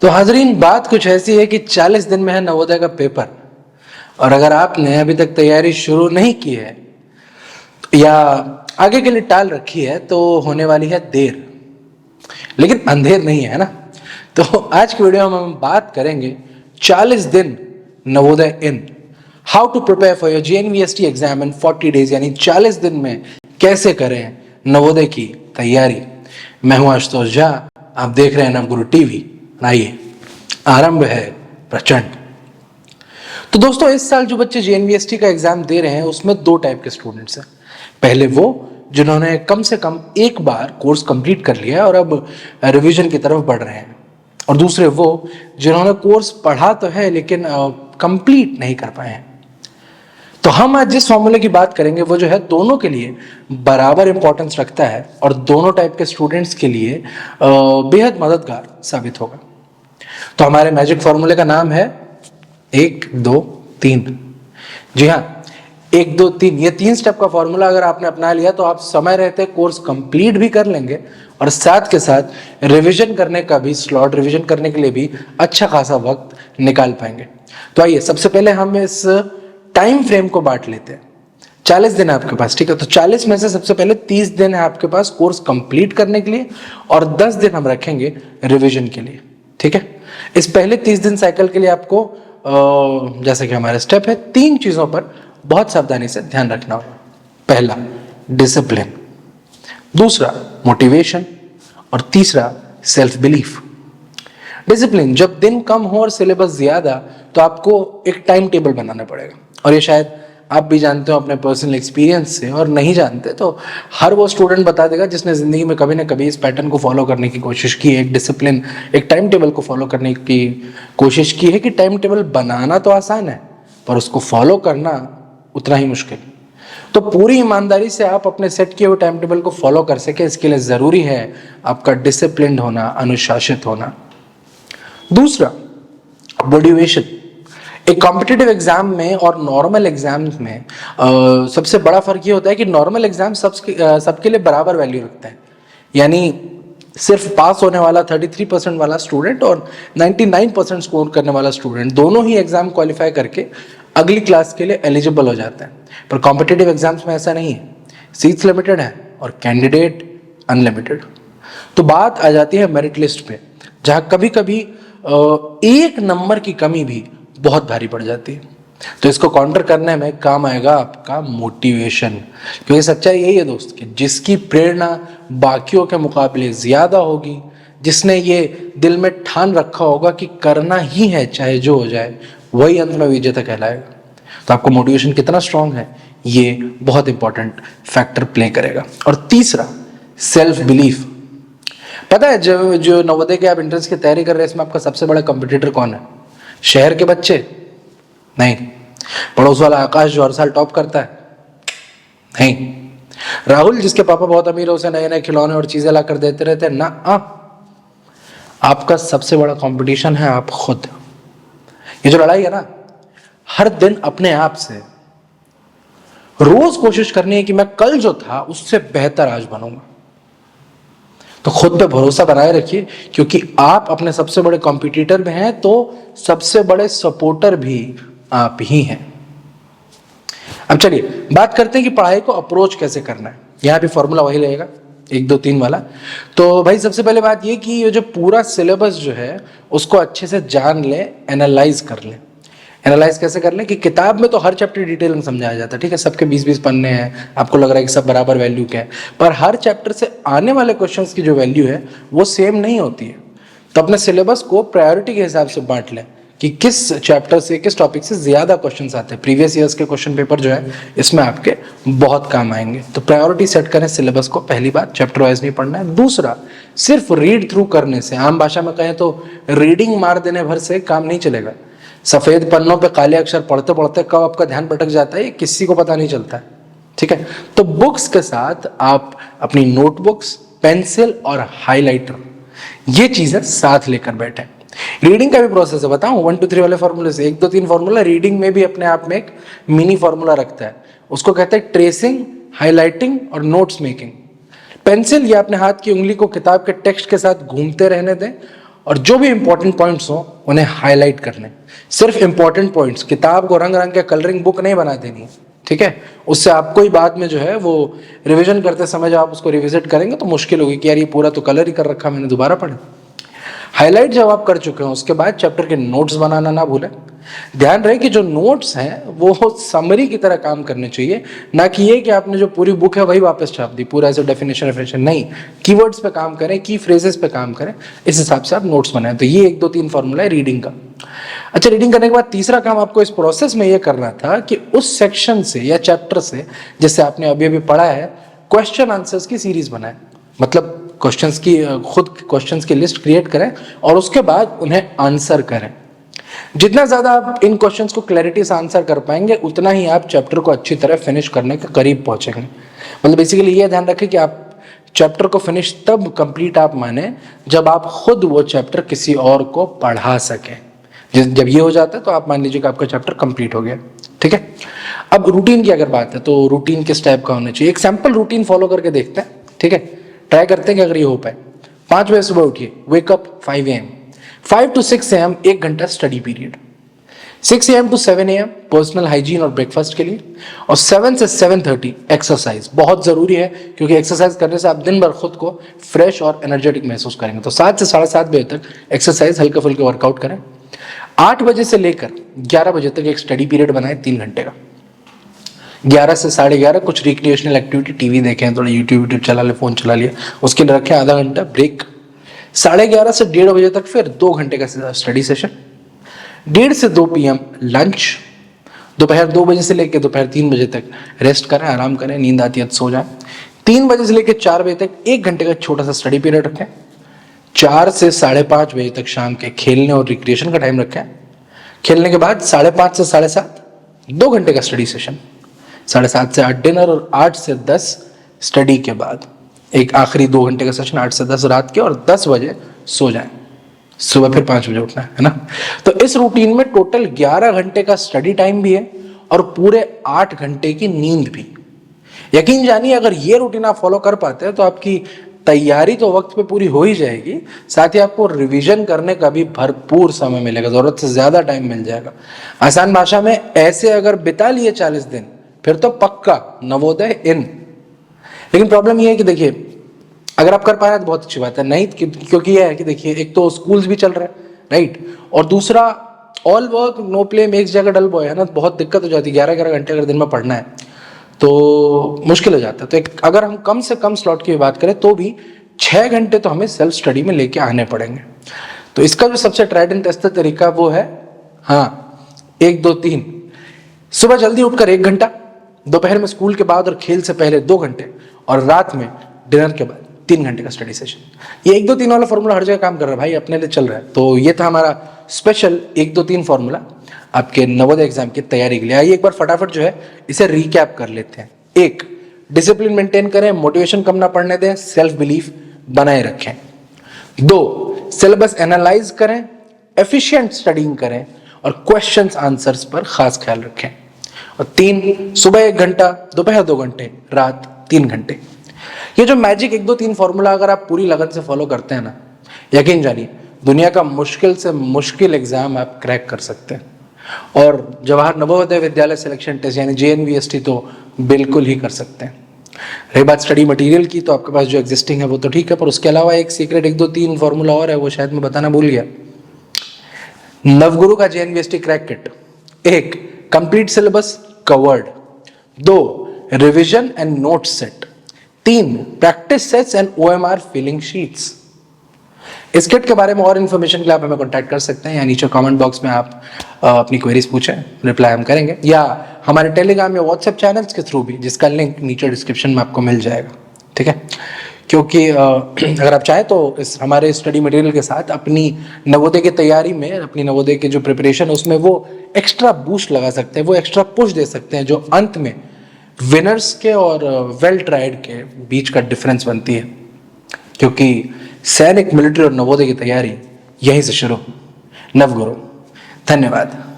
तो हाजरीन, बात कुछ ऐसी है कि 40 दिन में है नवोदय का पेपर, और अगर आपने अभी तक तैयारी शुरू नहीं की है या आगे के लिए टाल रखी है तो होने वाली है देर, लेकिन अंधेर नहीं है ना। तो आज की वीडियो में हम बात करेंगे 40 दिन Navodaya in how to prepare for your JNVST exam in 40 days, यानी 40 दिन में कैसे करें नवोदय की तैयारी। मैं हूं आशुतोष झा, आप देख रहे हैं नवगुरु टीवी। आइए, आरंभ है प्रचंड। तो दोस्तों, इस साल जो बच्चे JNVST का एग्जाम दे रहे हैं उसमें दो टाइप के स्टूडेंट्स हैं। पहले वो जिन्होंने कम से कम एक बार कोर्स कंप्लीट कर लिया है और अब रिवीजन की तरफ बढ़ रहे हैं, और दूसरे वो जिन्होंने कोर्स पढ़ा तो है लेकिन कंप्लीट नहीं कर पाए हैं। तो हम आज जिस फॉर्मूले की बात करेंगे वो जो है दोनों के लिए बराबर इंपॉर्टेंस रखता है और दोनों टाइप के स्टूडेंट्स के लिए बेहद मददगार साबित होगा। तो हमारे मैजिक फॉर्मूले का नाम है 1 2 3। जी हाँ, 1 2 3, ये 3 स्टेप का फॉर्मूला अगर आपने अपना लिया तो आप समय रहते कोर्स कंप्लीट भी कर लेंगे और साथ के साथ रिवीजन करने का भी स्लॉट, रिवीजन करने के लिए भी अच्छा खासा वक्त निकाल पाएंगे। तो आइए, सबसे पहले हम इस टाइम फ्रेम को बांट लेते हैं। 40 दिन है आपके पास, ठीक है। तो 40 में से सबसे पहले 30 दिन है आपके पास कोर्स कंप्लीट करने के लिए और 10 दिन हम रखेंगे रिवीजन के लिए, ठीक है। इस पहले 30 दिन साइकिल के लिए आपको जैसे कि हमारा स्टेप है, 3 चीजों पर बहुत सावधानी से ध्यान रखना होगा। पहला डिसिप्लिन, दूसरा मोटिवेशन और तीसरा सेल्फ बिलीफ। डिसिप्लिन, जब दिन कम हो और सिलेबस ज्यादा तो आपको एक टाइम टेबल बनाना पड़ेगा, और ये शायद आप भी जानते हो अपने पर्सनल एक्सपीरियंस से, और नहीं जानते तो हर वो स्टूडेंट बता देगा जिसने जिंदगी में कभी ना कभी इस पैटर्न को फॉलो करने की कोशिश की है, एक डिसिप्लिन, एक टाइम टेबल को फॉलो करने की कोशिश की है कि टाइम टेबल बनाना तो आसान है पर उसको फॉलो करना उतना ही मुश्किल। तो पूरी ईमानदारी से आप अपने सेट किए हुए टाइम टेबल को फॉलो कर सके, इसके लिए जरूरी है आपका डिसिप्लिन होना, अनुशासित होना। दूसरा मोटिवेशन। एक कॉम्पिटिटिव एग्जाम में और नॉर्मल एग्जाम्स में सबसे बड़ा फर्क ये होता है कि नॉर्मल एग्जाम सबके लिए बराबर वैल्यू रखते हैं, यानी सिर्फ पास होने वाला 33% वाला स्टूडेंट और 99% स्कोर करने वाला स्टूडेंट दोनों ही एग्जाम क्वालिफाई करके अगली क्लास के लिए एलिजिबल हो जाते हैं। पर कॉम्पिटिटिव एग्जाम्स में ऐसा नहीं है, सीट्स लिमिटेड है और कैंडिडेट अनलिमिटेड। तो बात आ जाती है मेरिट लिस्ट पे, जहां कभी कभी एक नंबर की कमी भी बहुत भारी पड़ जाती है। तो इसको काउंटर करने में काम आएगा आपका मोटिवेशन, क्योंकि सच्चाई यही है दोस्त कि जिसकी प्रेरणा बाकियों के मुकाबले ज्यादा होगी, जिसने ये दिल में ठान रखा होगा कि करना ही है चाहे जो हो जाए, वही अंत में विजेता कहलाएगा। तो आपको मोटिवेशन कितना स्ट्रांग है ये बहुत इंपॉर्टेंट फैक्टर प्ले करेगा। और तीसरा सेल्फ बिलीफ। पता है जो नवोदय के आप एंट्रेंस की तैयारी कर रहे हैं, इसमें आपका सबसे बड़ा कंपटीटर कौन है? शहर के बच्चे नहीं, पड़ोस वाला आकाश जो हर साल टॉप करता है नहीं, राहुल जिसके पापा बहुत अमीर है उसे नए नए खिलौने और चीजें ला कर देते रहते हैं ना। आपका सबसे बड़ा कंपटीशन है आप खुद। ये जो लड़ाई है ना, हर दिन अपने आप से रोज कोशिश करनी है कि मैं कल जो था उससे बेहतर आज बनूंगा। तो खुद पे भरोसा बनाए रखिए, क्योंकि आप अपने सबसे बड़े कॉम्पिटिटर में हैं तो सबसे बड़े सपोर्टर भी आप ही हैं। अब चलिए बात करते हैं कि पढ़ाई को अप्रोच कैसे करना है। यहां भी फॉर्मूला वही रहेगा 1 2 3 वाला। तो भाई सबसे पहले बात ये कि ये जो पूरा सिलेबस जो है उसको अच्छे से जान ले, एनालाइज कर ले। एनालाइज कैसे कर लें कि किताब में तो हर चैप्टर डिटेल में समझाया जाता है, ठीक है, सबके 20-20 पन्ने हैं, आपको लग रहा है कि सब बराबर वैल्यू के हैं, पर हर चैप्टर से आने वाले क्वेश्चंस की जो वैल्यू है वो सेम नहीं होती है। तो अपने सिलेबस को प्रायोरिटी के हिसाब से बांट लें कि किस चैप्टर से, किस टॉपिक से ज्यादा क्वेश्चंस आते हैं। प्रीवियस ईयर्स के क्वेश्चन पेपर जो है इसमें आपके बहुत काम आएंगे। तो प्रायोरिटी सेट करें सिलेबस को, पहली बात, चैप्टर वाइज नहीं पढ़ना है। दूसरा, सिर्फ रीड थ्रू करने से, आम भाषा में कहें तो रीडिंग मार देने भर से काम नहीं चलेगा। सफेद पन्नों पे काले अक्षर पढ़ते पढ़ते कब आपका ध्यान भटक जाता है ये किसी को पता नहीं चलता है, ठीक है। तो बुक्स के साथ आप अपनी नोटबुक्स, पेंसिल और हाइलाइटर, ये चीजें साथ लेकर बैठे। रीडिंग का भी प्रोसेस है, बताऊं 1 2 3 वाले फॉर्मूले से 1 2 3 फॉर्मूला रीडिंग में भी अपने आप में एक मिनी फॉर्मूला रखता है। उसको कहते हैं ट्रेसिंग, हाईलाइटिंग और नोट्स मेकिंग। पेंसिल या अपने हाथ की उंगली को किताब के टेक्स्ट के साथ घूमते रहने दें और जो भी इंपॉर्टेंट पॉइंट्स हो उन्हें हाईलाइट करने। सिर्फ इंपॉर्टेंट पॉइंट्स, किताब को रंग रंग के कलरिंग बुक नहीं बना देनी, ठीक है। उससे आपको ही बाद में जो है वो रिवीजन करते समय जब आप उसको रिविजिट करेंगे तो मुश्किल होगी कि यार ये पूरा तो कलर ही कर रखा, मैंने दोबारा पढ़ा। हाईलाइट जब आप कर चुके हो उसके बाद चैप्टर के नोट्स बनाना ना भूलें। ध्यान रहे कि जो नोट्स हैं वो समरी की तरह काम करने चाहिए, ना कि ये कि आपने जो पूरी बुक है वही वापस छाप दी, पूरा ऐसे डेफिनेशन नहीं। कीवर्ड्स पे काम करें, की फ्रेजेस पे काम करें, इस हिसाब से आप नोट्स बनाएं। तो ये 1 2 3 फॉर्मूला है रीडिंग का। अच्छा, रीडिंग करने के बाद तीसरा काम आपको इस प्रोसेस में ये करना था कि उस सेक्शन से या चैप्टर से जिससे आपने अभी अभी पढ़ा है, क्वेश्चन आंसर्स की सीरीज बनाएं। मतलब क्वेश्चंस की खुद क्वेश्चंस की लिस्ट क्रिएट करें और उसके बाद उन्हें आंसर करें। जितना ज्यादा आप इन क्वेश्चंस को क्लैरिटी से आंसर कर पाएंगे उतना ही आप चैप्टर को अच्छी तरह फिनिश करने के करीब पहुंचेंगे। मतलब बेसिकली ये ध्यान रखें कि आप चैप्टर को फिनिश तब कंप्लीट आप माने जब आप खुद वो चैप्टर किसी और को पढ़ा सकें। जब ये हो जाता है तो आप मान लीजिए कि आपका चैप्टर कंप्लीट हो गया, ठीक है। अब रूटीन की अगर बात है तो रूटीन किस टाइप का होना चाहिए, एक सैंपल रूटीन फॉलो करके देखते हैं, ठीक है। ट्राई करते हैं कि अगर ये हो पाए। 5 बजे सुबह उठिए, वेकअप 5 AM, 5 to 6 AM 1 घंटा study period, 6 AM to 7 AM personal hygiene और ब्रेकफास्ट के लिए, और 7 से 7:30 एक्सरसाइज। बहुत जरूरी है क्योंकि एक्सरसाइज करने से आप दिन भर खुद को फ्रेश और एनर्जेटिक महसूस करेंगे। तो 7 से 7:30 बजे तक एक्सरसाइज, हल्के फुल्के वर्कआउट करें। 8 बजे से लेकर 11 बजे तक एक स्टडी पीरियड बनाए 3 घंटे का। 11 से 11:30 कुछ रिक्रिएशनल एक्टिविटी, टीवी देखें, थोड़ा यूट्यूब चला ले, फोन चला लिया, उसके लिए रखें आधा घंटा ब्रेक। 11:30 से 1:30 बजे तक फिर 2 घंटे का स्टडी सेशन। 1:30 से 2 PM लंच। दोपहर 2 बजे से लेकर दोपहर 3 बजे तक रेस्ट करें, आराम करें, नींद आती है तो सो जाएं। 3 बजे से लेकर 4 बजे तक 1 घंटे का छोटा सा स्टडी पीरियड रखें। 4 से 5:30 बजे तक शाम के खेलने और रिक्रिएशन का टाइम रखें। खेलने के बाद 5:30 से 7:30 2 घंटे का स्टडी सेशन। 7:30 से 8 डिनर, और 8 से 10 स्टडी के बाद एक आखिरी 2 घंटे का सेशन 8 से 10 रात के, और 10 बजे सो जाएं। सुबह फिर 5 बजे उठना है ना। तो इस रूटीन में टोटल 11 घंटे का स्टडी टाइम भी है और पूरे 8 घंटे की नींद भी। यकीन जानिए अगर ये रूटीन आप फॉलो कर पाते हैं तो आपकी तैयारी तो वक्त पे पूरी हो ही जाएगी, साथ ही आपको रिवीजन करने का भी भरपूर समय मिलेगा, जरूरत से ज्यादा टाइम मिल जाएगा। आसान भाषा में ऐसे अगर बिता लिए 40 दिन फिर तो पक्का नवोदय इन। लेकिन प्रॉब्लम ये है कि देखिए अगर आप कर पा रहे हैं तो बहुत अच्छी बात है, नहीं क्योंकि ये है कि देखिए एक तो स्कूल्स भी चल रहे हैं, राइट, और दूसरा all work no play makes Jack a dull boy, है ना। बहुत दिक्कत हो जाती है, 11 घंटे अगर दिन में पढ़ना है तो मुश्किल हो जाता है। तो एक अगर हम कम से कम स्लॉट की बात करें तो भी 6 घंटे तो हमें सेल्फ स्टडी में लेके आने पड़ेंगे। तो इसका जो सबसे ट्राइड एंड टेस्टेड तरीका वो है, हाँ, 1 2 3, सुबह जल्दी उठकर 1 घंटा, दोपहर में स्कूल के बाद और खेल से पहले 2 घंटे, और रात में डिनर के बाद 3 घंटे का स्टडी सेशन। ये 1 2 3 वाला फॉर्मूला हर जगह काम कर रहा है भाई, अपने लिए चल रहा है। तो ये था हमारा स्पेशल 1 2 3 फॉर्मूला आपके नवोदय एग्जाम की तैयारी के लिए। आइए एक बार फटाफट जो है इसे रिकैप कर लेते हैं। 1, डिसिप्लिन मेंटेन करें, मोटिवेशन कम ना पड़ने दें, सेल्फ बिलीफ बनाए रखें। 2, सिलेबस एनालाइज करें, एफिशिएंट स्टडीइंग करें और क्वेश्चंस आंसर्स पर खास ख्याल रखें। और 3, सुबह 1 घंटा, दोपहर 2 घंटे, रात 3 घंटे। ये जो मैजिक 1 2 3 फॉर्मूला अगर आप पूरी लगन से फॉलो करते हैं ना, यकीन जानिए दुनिया का मुश्किल से मुश्किल एग्जाम आप क्रैक कर सकते हैं। और जवाहर नवोदय विद्यालय सिलेक्शन टेस्ट यानी JNVST तो बिल्कुल ही कर सकते हैं। रही बात स्टडी मटेरियल की, तो आपके पास जो एग्जिस्टिंग है वो तो ठीक है, पर उसके अलावा एक सीक्रेट 1 2 3 फॉर्मूला और है, वो शायद मैं बताना भूल गया। नवगुरु का JNVST crack kit. 1, complete syllabus covered. 2, revision and note set. 3, practice sets and OMR filling sheets. इस किट के बारे में और इन्फॉर्मेशन के लिए आप हमें कॉन्टैक्ट कर सकते हैं, या नीचे कमेंट बॉक्स में आप अपनी क्वेरीज पूछें, रिप्लाई हम करेंगे, या हमारे टेलीग्राम या व्हाट्सएप चैनल्स के थ्रू भी, जिसका लिंक नीचे डिस्क्रिप्शन में आपको मिल जाएगा, ठीक है। क्योंकि अगर आप चाहें तो इस हमारे स्टडी मटेरियल के साथ अपनी नवोदय की तैयारी में, अपनी नवोदय की जो प्रिपरेशन है उसमें वो एक्स्ट्रा बूस्ट लगा सकते हैं, वो एक्स्ट्रा पुश दे सकते हैं, जो अंत में विनर्स के और वेल ट्राइड के बीच का डिफरेंस बनती है। क्योंकि सैनिक, मिलिट्री और नवोदय की तैयारी यहीं से शुरू। नवगुरु, धन्यवाद।